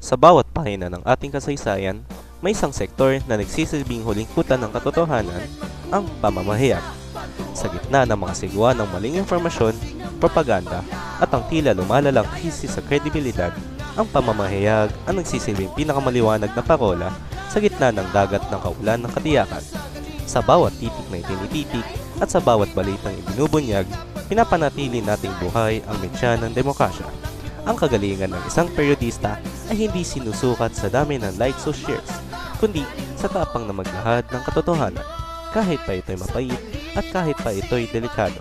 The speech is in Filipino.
Sa bawat pahina ng ating kasaysayan, may isang sektor na nagsisilbing huling kutan ng katotohanan, ang pamamahayag. Sa gitna ng mga sigwa ng maling informasyon, propaganda, at ang tila lumalalang krisis sa kredibilidad, ang pamamahayag ang nagsisilbing pinakamaliwanag na parola sa gitna ng dagat ng kaulan ng katiyakan. Sa bawat titik na itinititik at sa bawat balitang ibinubunyag, pinapanatili nating buhay ang mitya ng demokrasya. Ang kagalingan ng isang periodista ay hindi sinusukat sa dami ng likes o shares, kundi sa tapang na maglahad ng katotohanan, kahit pa ito'y mapait at kahit pa ito'y delikado.